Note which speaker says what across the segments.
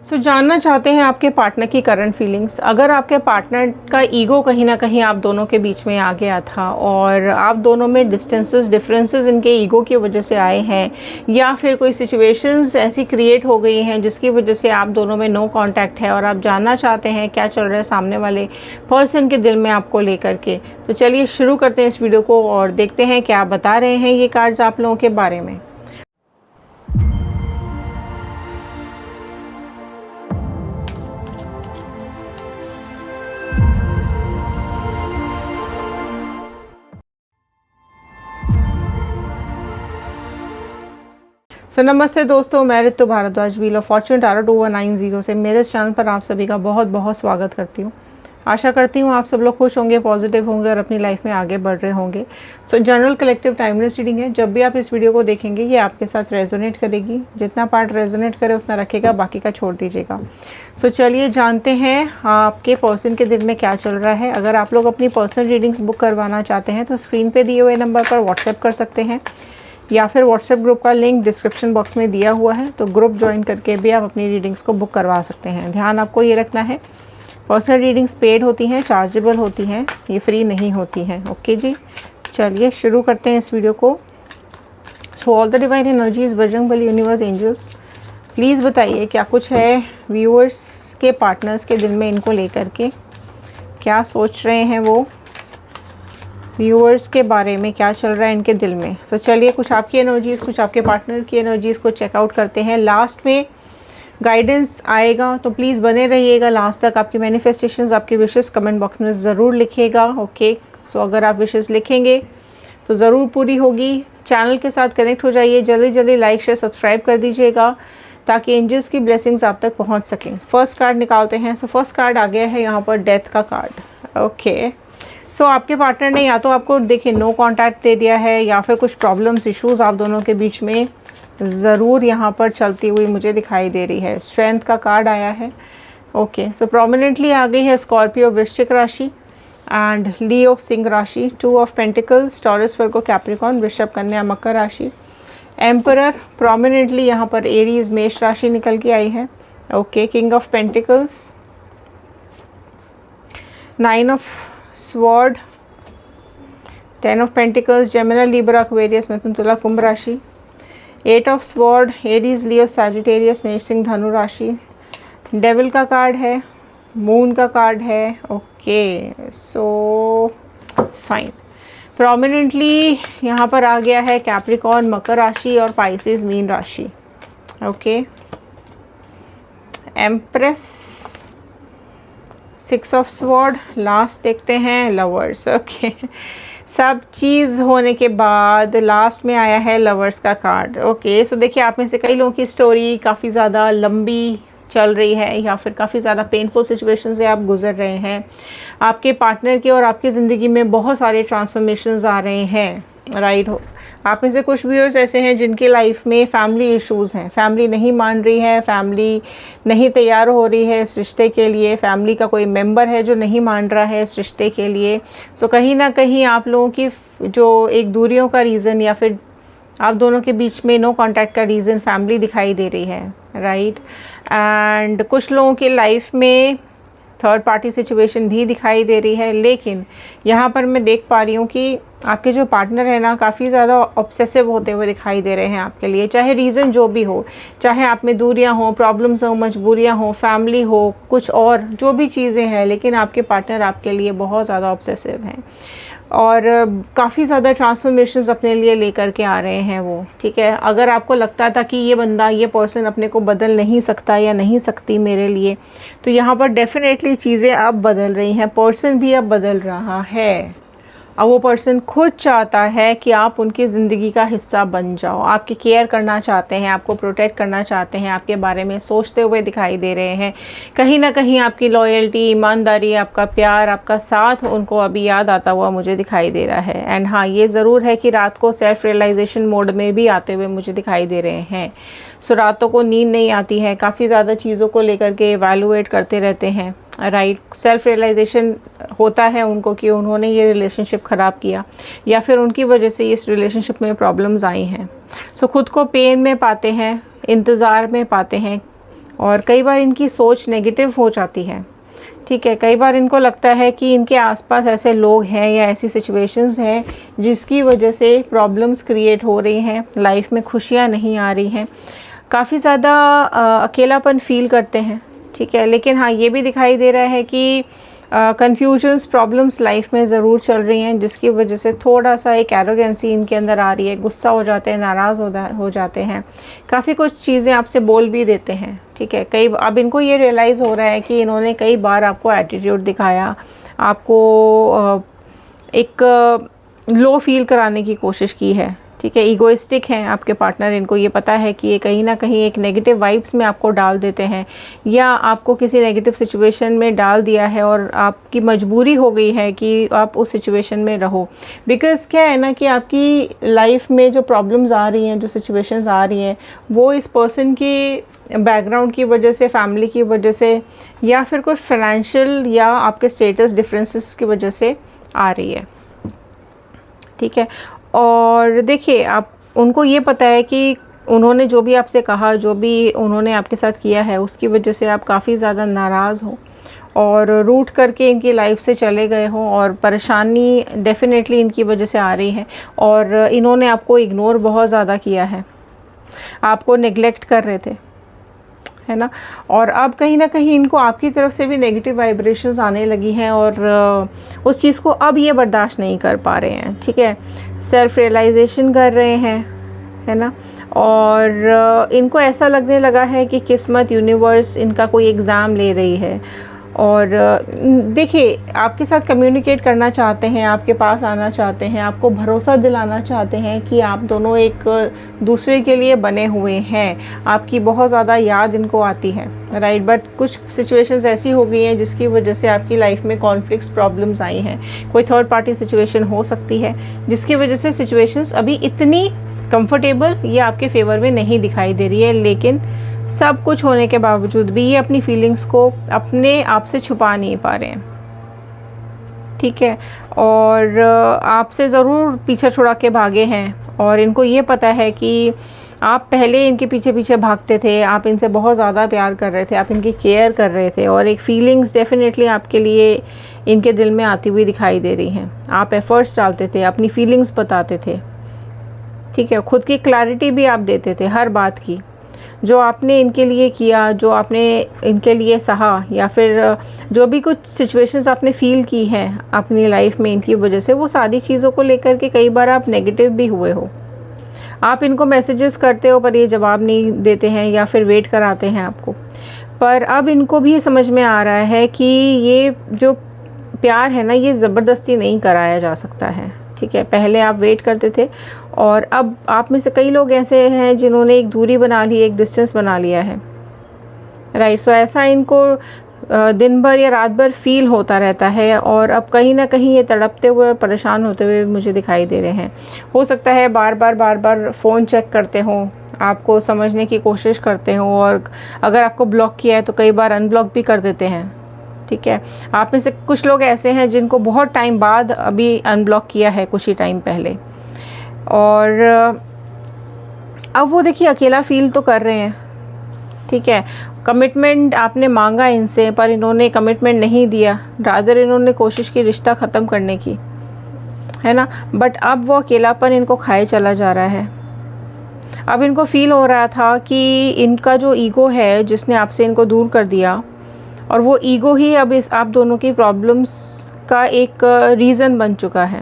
Speaker 1: जानना चाहते हैं आपके पार्टनर की करंट फीलिंग्स। अगर आपके पार्टनर का ईगो कहीं ना कहीं आप दोनों के बीच में आ गया था और आप दोनों में डिफरेंसेस इनके ईगो की वजह से आए हैं, या फिर कोई सिचुएशंस ऐसी क्रिएट हो गई हैं जिसकी वजह से आप दोनों में नो कांटेक्ट है और आप जानना चाहते हैं क्या चल रहा है सामने वाले पर्सन के दिल में आपको लेकर के, तो चलिए शुरू करते हैं इस वीडियो को और देखते हैं क्या बता रहे हैं ये कार्ड्स आप लोगों के बारे में। नमस्ते दोस्तों, मैं Ritu Bhardwaj wheel of fortune tarot 2190 से मेरे इस चैनल पर आप सभी का बहुत बहुत स्वागत करती हूँ। आशा करती हूँ आप सब लोग खुश होंगे, पॉजिटिव होंगे और अपनी लाइफ में आगे बढ़ रहे होंगे। जनरल कलेक्टिव टाइमलेस रीडिंग है। जब भी आप इस वीडियो को देखेंगे ये आपके साथ रेजोनेट करेगी। जितना पार्ट रेजोनेट करे उतना रखेगा, बाकी का छोड़ दीजिएगा। चलिए जानते हैं आपके पर्सन के दिल में क्या चल रहा है। अगर आप लोग अपनी पर्सनल रीडिंग्स बुक करवाना चाहते हैं तो स्क्रीन पर दिए हुए नंबर पर व्हाट्सएप कर सकते हैं, या फिर व्हाट्सएप ग्रुप का लिंक डिस्क्रिप्शन बॉक्स में दिया हुआ है, तो ग्रुप ज्वाइन करके भी आप अपनी रीडिंग्स को बुक करवा सकते हैं। ध्यान आपको ये रखना है, पर्सनल रीडिंग्स पेड होती हैं, चार्जेबल होती हैं, ये फ्री नहीं होती हैं। ओके जी, चलिए शुरू करते हैं इस वीडियो को। All the divine energies, Bajrangbali, universe, angels, please बताइए क्या कुछ है व्यूअर्स के पार्टनर्स के दिल में इनको लेकर के, क्या सोच रहे हैं वो, व्यूअर्स के बारे में क्या चल रहा है इनके दिल में। चलिए कुछ आपकी एनर्जीज़, कुछ आपके पार्टनर की एनर्जीज़ को चेकआउट करते हैं। लास्ट में गाइडेंस आएगा तो प्लीज़ बने रहिएगा लास्ट तक। आपकी मैनिफेस्टेशंस, आपकी विशेस कमेंट बॉक्स में ज़रूर लिखिएगा। ओके, अगर आप विशेस लिखेंगे तो ज़रूर पूरी होगी। चैनल के साथ कनेक्ट हो जाइए, जल्दी जल्दी लाइक शेयर सब्सक्राइब कर दीजिएगा ताकि एंजल्स की ब्लेसिंग्स आप तक पहुँच सकें। फर्स्ट कार्ड निकालते हैं। फर्स्ट कार्ड आ गया है यहाँ पर डेथ का कार्ड। ओके, आपके पार्टनर ने या तो आपको देखिए नो कांटेक्ट दे दिया है, या फिर कुछ प्रॉब्लम्स, इश्यूज आप दोनों के बीच में ज़रूर यहाँ पर चलती हुई मुझे दिखाई दे रही है। स्ट्रेंथ का कार्ड आया है। ओके, प्रोमिनेंटली आ गई है स्कॉर्पियो वृश्चिक राशि एंड लियो सिंह राशि, 2 of pentacles, taurus, Virgo, Capricorn, वृषभ, कन्या, मकर राशि, एम्परर, प्रोमिनेंटली यहाँ पर एरीज मेष राशि निकल के आई है। Okay, king of pentacles, 9 of sword, 10 of pentacles, Gemini, Libra, Aquarius, Mithun, Tula, Kumbh राशि, 8 of sword, Aries, Leo, Sagittarius, Mesh, Singh, धनु राशि, डेविल का कार्ड है, मून का कार्ड है। Okay, fine. प्रोमिनेंटली यहाँ पर आ गया है कैप्रिकॉर्न, मकर राशि और पाइसेस, मीन राशि। Okay, empress, 6 of sword, last देखते हैं लवर्स। ओके, सब चीज़ होने के बाद लास्ट में आया है लवर्स का कार्ड। ओके, देखिए आप में से कई लोगों की स्टोरी काफ़ी ज़्यादा लंबी चल रही है, या फिर काफ़ी ज़्यादा पेनफुल सिचुएशन से आप गुजर रहे हैं। आपके पार्टनर की और आपकी ज़िंदगी में बहुत सारे ट्रांसफॉर्मेशंस आ रहे हैं, राइट। आप में से कुछ व्यूअर्स ऐसे हैं जिनकी लाइफ में फैमिली इश्यूज़ हैं, फैमिली नहीं मान रही है, फैमिली नहीं तैयार हो रही है इस रिश्ते के लिए, फैमिली का कोई मेंबर है जो नहीं मान रहा है इस रिश्ते के लिए। कहीं ना कहीं आप लोगों की जो एक दूरियों का रीज़न, या फिर आप दोनों के बीच में नो कांटेक्ट का रीज़न फैमिली दिखाई दे रही है, राइट। एंड कुछ लोगों की लाइफ में थर्ड पार्टी सिचुएशन भी दिखाई दे रही है। लेकिन यहाँ पर मैं देख पा रही हूँ कि आपके जो पार्टनर है ना, काफ़ी ज़्यादा ऑब्सेसिव होते हुए दिखाई दे रहे हैं आपके लिए, चाहे रीज़न जो भी हो, चाहे आप में दूरियाँ हों, प्रॉब्लम्स हो, मजबूरियाँ हो, फैमिली हो, कुछ और जो भी चीज़ें हैं, लेकिन आपके पार्टनर आपके लिए बहुत ज़्यादा ऑब्सेसिव हैं और काफ़ी ज़्यादा ट्रांसफॉर्मेशंस अपने लिए लेकर के आ रहे हैं वो, ठीक है। अगर आपको लगता था कि ये बंदा, ये पर्सन अपने को बदल नहीं सकता या नहीं सकती मेरे लिए, तो यहाँ पर डेफिनेटली चीज़ें अब बदल रही हैं, पर्सन भी अब बदल रहा है। अब वो पर्सन खुद चाहता है कि आप उनकी ज़िंदगी का हिस्सा बन जाओ, आपकी केयर करना चाहते हैं, आपको प्रोटेक्ट करना चाहते हैं, आपके बारे में सोचते हुए दिखाई दे रहे हैं। कहीं ना कहीं आपकी लॉयल्टी, ईमानदारी, आपका प्यार, आपका साथ उनको अभी याद आता हुआ मुझे दिखाई दे रहा है। एंड हाँ, ये ज़रूर है कि रात को सेल्फ रियलाइजेशन मोड में भी आते हुए मुझे दिखाई दे रहे हैं। रातों को नींद नहीं आती है, काफ़ी ज़्यादा चीज़ों को लेकर के एवेलुएट करते रहते हैं, राइट। सेल्फ रियलाइजेशन होता है उनको कि उन्होंने ये रिलेशनशिप ख़राब किया, या फिर उनकी वजह से इस रिलेशनशिप में प्रॉब्लम्स आई हैं। खुद को पेन में पाते हैं, इंतज़ार में पाते हैं, और कई बार इनकी सोच नेगेटिव हो जाती है। ठीक है, कई बार इनको लगता है कि इनके आसपास ऐसे लोग हैं या ऐसी सिचुएशंस हैं जिसकी वजह से प्रॉब्लम्स क्रिएट हो रही हैं, लाइफ में खुशियाँ नहीं आ रही हैं, काफ़ी ज़्यादा अकेलापन फील करते हैं। ठीक है, लेकिन हाँ ये भी दिखाई दे रहा है कि कन्फ्यूजन्स प्रॉब्लम्स लाइफ में ज़रूर चल रही हैं, जिसकी वजह से थोड़ा सा एक एरोगेंसी इनके अंदर आ रही है, गुस्सा हो जाते हैं, नाराज़ हो जाते हैं, काफ़ी कुछ चीज़ें आपसे बोल भी देते हैं। ठीक है, अब इनको ये रियलाइज़ हो रहा है कि इन्होंने कई बार आपको एटीट्यूड दिखाया, आपको एक लो फील कराने की कोशिश की है। ठीक है, ईगोइस्टिक हैं आपके पार्टनर, इनको ये पता है कि ये कहीं ना कहीं एक नेगेटिव वाइब्स में आपको डाल देते हैं या आपको किसी नेगेटिव सिचुएशन में डाल दिया है और आपकी मजबूरी हो गई है कि आप उस सिचुएशन में रहो। बिकॉज़ क्या है ना कि आपकी लाइफ में जो प्रॉब्लम्स आ रही हैं, जो सिचुएशंस आ रही हैं, वो इस पर्सन की बैकग्राउंड की वजह से, फैमिली की वजह से, या फिर कुछ फाइनेंशियल या आपके स्टेटस डिफरेंसेस की वजह से आ रही है। ठीक है, और देखिए आप उनको ये पता है कि उन्होंने जो भी आपसे कहा, जो भी उन्होंने आपके साथ किया है, उसकी वजह से आप काफ़ी ज़्यादा नाराज़ हो और रूठ करके इनकी लाइफ से चले गए हो, और परेशानी डेफिनेटली इनकी वजह से आ रही है। और इन्होंने आपको इग्नोर बहुत ज़्यादा किया है, आपको नेग्लेक्ट कर रहे थे, है ना। और अब कहीं ना कहीं इनको आपकी तरफ से भी नेगेटिव वाइब्रेशंस आने लगी हैं और उस चीज़ को अब ये बर्दाश्त नहीं कर पा रहे हैं। ठीक है, सेल्फ रियलाइजेशन कर रहे हैं, है ना। और इनको ऐसा लगने लगा है कि किस्मत, यूनिवर्स इनका कोई एग्ज़ाम ले रही है। और देखिए आपके साथ कम्युनिकेट करना चाहते हैं, आपके पास आना चाहते हैं, आपको भरोसा दिलाना चाहते हैं कि आप दोनों एक दूसरे के लिए बने हुए हैं। आपकी बहुत ज़्यादा याद इनको आती है, राइट। बट कुछ सिचुएशंस ऐसी हो गई हैं जिसकी वजह से आपकी लाइफ में कॉन्फ्लिक्ट्स, प्रॉब्लम्स आई हैं। कोई थर्ड पार्टी सिचुएशन हो सकती है जिसकी वजह से सिचुएशंस अभी इतनी कंफर्टेबल या आपके फेवर में नहीं दिखाई दे रही है। लेकिन सब कुछ होने के बावजूद भी ये अपनी फीलिंग्स को अपने आप से छुपा नहीं पा रहे हैं। ठीक है, और आपसे ज़रूर पीछा छुड़ा के भागे हैं, और इनको ये पता है कि आप पहले इनके पीछे पीछे भागते थे, आप इनसे बहुत ज़्यादा प्यार कर रहे थे, आप इनकी केयर कर रहे थे, और एक फीलिंग्स डेफिनेटली आपके लिए इनके दिल में आती हुई दिखाई दे रही हैं। आप एफ़र्ट्स डालते थे, अपनी फीलिंग्स बताते थे। ठीक है, खुद की क्लैरिटी भी आप देते थे हर बात की। जो आपने इनके लिए किया, जो आपने इनके लिए सहा, या फिर जो भी कुछ सिचुएशंस आपने फ़ील की हैं अपनी लाइफ में इनकी वजह से, वो सारी चीज़ों को लेकर के कई बार आप नेगेटिव भी हुए हो। आप इनको मैसेजेस करते हो पर ये जवाब नहीं देते हैं या फिर वेट कराते हैं आपको। पर अब इनको भी ये समझ में आ रहा है कि ये जो प्यार है ना, ये ज़बरदस्ती नहीं कराया जा सकता है। ठीक है, पहले आप वेट करते थे और अब आप में से कई लोग ऐसे हैं जिन्होंने एक दूरी बना ली, एक डिस्टेंस बना लिया है, राइट। सो ऐसा इनको दिन भर या रात भर फील होता रहता है, और अब कहीं ना कहीं ये तड़पते हुए, परेशान होते हुए मुझे दिखाई दे रहे हैं। हो सकता है बार बार फ़ोन चेक करते हों, आपको समझने की कोशिश करते हों, और अगर आपको ब्लॉक किया है तो कई बार अनब्लॉक भी कर देते हैं। ठीक है, आप में से कुछ लोग ऐसे हैं जिनको बहुत टाइम बाद अभी अनब्लॉक किया है, कुछ ही टाइम पहले, और अब वो देखिए अकेला फील तो कर रहे हैं। ठीक है, कमिटमेंट आपने मांगा इनसे पर इन्होंने कमिटमेंट नहीं दिया, रादर इन्होंने कोशिश की रिश्ता ख़त्म करने की, है ना। बट अब वो अकेलापन इनको खाए चला जा रहा है। अब इनको फील हो रहा था कि इनका जो ईगो है जिसने आपसे इनको दूर कर दिया, और वो ईगो ही अब इस आप दोनों की प्रॉब्लम्स का एक रीज़न बन चुका है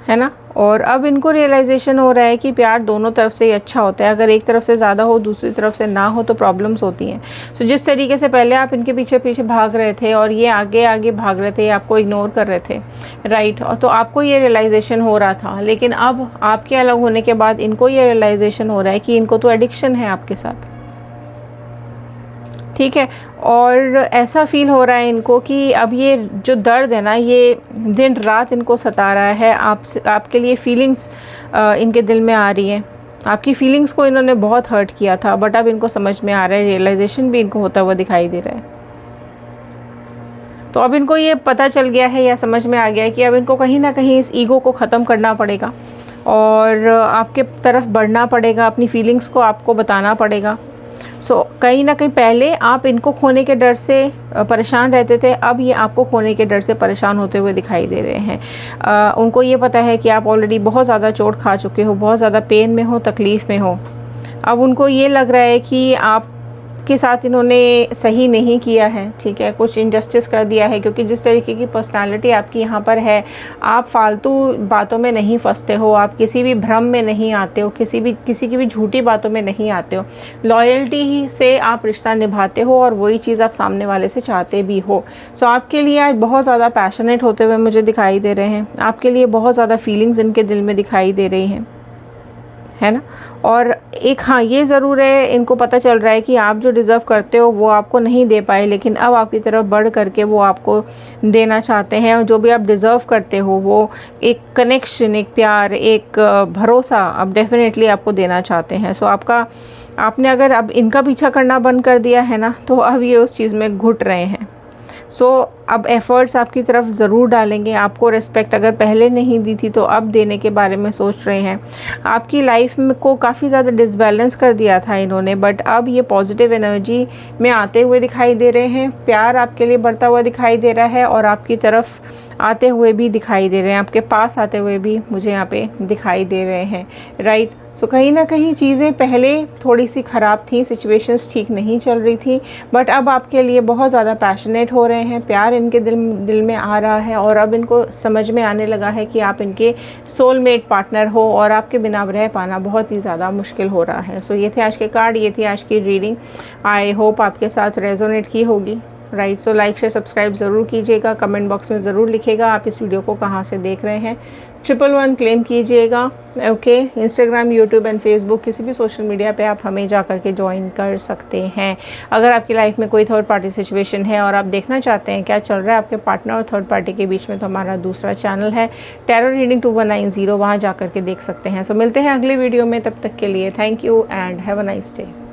Speaker 1: ना। और अब इनको रियलाइजेशन हो रहा है कि प्यार दोनों तरफ से ही अच्छा होता है। अगर एक तरफ से ज़्यादा हो, दूसरी तरफ से ना हो, तो प्रॉब्लम्स होती हैं। सो जिस तरीके से पहले आप इनके पीछे पीछे भाग रहे थे और ये आगे आगे भाग रहे थे, आपको इग्नोर कर रहे थे, राइट, और तो आपको ये रियलाइजेशन हो रहा था। लेकिन अब आपके अलग होने के बाद इनको ये रियलाइजेशन हो रहा है कि इनको तो एडिक्शन है आपके साथ। ठीक है, और ऐसा फील हो रहा है इनको कि अब ये जो दर्द है ना, ये दिन रात इनको सता रहा है। आपके लिए फीलिंग्स इनके दिल में आ रही हैं। आपकी फीलिंग्स को इन्होंने बहुत हर्ट किया था, बट अब इनको समझ में आ रहा है, रियलाइजेशन भी इनको होता हुआ दिखाई दे रहा है। तो अब इनको ये पता चल गया है या समझ में आ गया है कि अब इनको कहीं ना कहीं इस ईगो को ख़त्म करना पड़ेगा और आपके तरफ बढ़ना पड़ेगा, अपनी फीलिंग्स को आपको बताना पड़ेगा। कहीं ना कहीं पहले आप इनको खोने के डर से परेशान रहते थे, अब ये आपको खोने के डर से परेशान होते हुए दिखाई दे रहे हैं। उनको ये पता है कि आप ऑलरेडी बहुत ज़्यादा चोट खा चुके हो, बहुत ज़्यादा पेन में हो, तकलीफ़ में हो। अब उनको ये लग रहा है कि आप के साथ इन्होंने सही नहीं किया है, ठीक है, कुछ इनजस्टिस कर दिया है, क्योंकि जिस तरीके की पर्सनालिटी आपकी यहाँ पर है, आप फालतू बातों में नहीं फंसते हो, आप किसी भी भ्रम में नहीं आते हो, किसी की भी झूठी बातों में नहीं आते हो। लॉयल्टी ही से आप रिश्ता निभाते हो और वही चीज़ आप सामने वाले से चाहते भी हो। सो आपके लिए आज बहुत ज़्यादा पैशनेट होते हुए मुझे दिखाई दे रहे हैं, आपके लिए बहुत ज़्यादा फीलिंग्स इनके दिल में दिखाई दे रही हैं, है ना। और एक हाँ ये ज़रूर है, इनको पता चल रहा है कि आप जो डिज़र्व करते हो वो आपको नहीं दे पाए, लेकिन अब आपकी तरफ बढ़ करके वो आपको देना चाहते हैं। और जो भी आप डिज़र्व करते हो वो एक कनेक्शन, एक प्यार, एक भरोसा अब डेफिनेटली आपको देना चाहते हैं। सो आपने अगर अब इनका पीछा करना बंद कर दिया है ना, तो अब ये उस चीज़ में घुट रहे हैं। अब एफ़र्ट्स आपकी तरफ ज़रूर डालेंगे। आपको रिस्पेक्ट अगर पहले नहीं दी थी तो अब देने के बारे में सोच रहे हैं। आपकी लाइफ में को काफ़ी ज़्यादा डिसबैलेंस कर दिया था इन्होंने, बट अब ये पॉजिटिव एनर्जी में आते हुए दिखाई दे रहे हैं। प्यार आपके लिए बढ़ता हुआ दिखाई दे रहा है और आपकी तरफ आते हुए भी दिखाई दे रहे हैं, आपके पास आते हुए भी मुझे यहाँ पे दिखाई दे रहे हैं, राइट। सो कहीं ना कहीं चीज़ें पहले थोड़ी सी ख़राब थी, सिचुएशंस ठीक नहीं चल रही थी, बट अब आपके लिए बहुत ज़्यादा पैशनेट हो रहे हैं। प्यार इनके दिल में आ रहा है और अब इनको समझ में आने लगा है कि आप इनके सोलमेट पार्टनर हो और आपके बिना रह पाना बहुत ही ज़्यादा मुश्किल हो रहा है। सो ये थे आज के कार्ड, ये थी आज की रीडिंग। आई होप आपके साथ रेजोनेट की होगी, right. So like share subscribe ज़रूर कीजिएगा, कमेंट बॉक्स में ज़रूर लिखिएगा आप इस वीडियो को कहाँ से देख रहे हैं। 111 क्लेम कीजिएगा, okay. Instagram, YouTube and Facebook, किसी भी सोशल मीडिया पे आप हमें जा करके ज्वाइन कर सकते हैं। अगर आपकी लाइफ में कोई थर्ड पार्टी सिचुएशन है और आप देखना चाहते हैं क्या चल रहा है आपके पार्टनर और थर्ड पार्टी के बीच में, तो हमारा दूसरा चैनल है टैरो रीडिंग 2190, वहाँ जा करके देख सकते हैं। सो मिलते हैं अगले वीडियो में, तब तक के लिए thank you and have a nice day.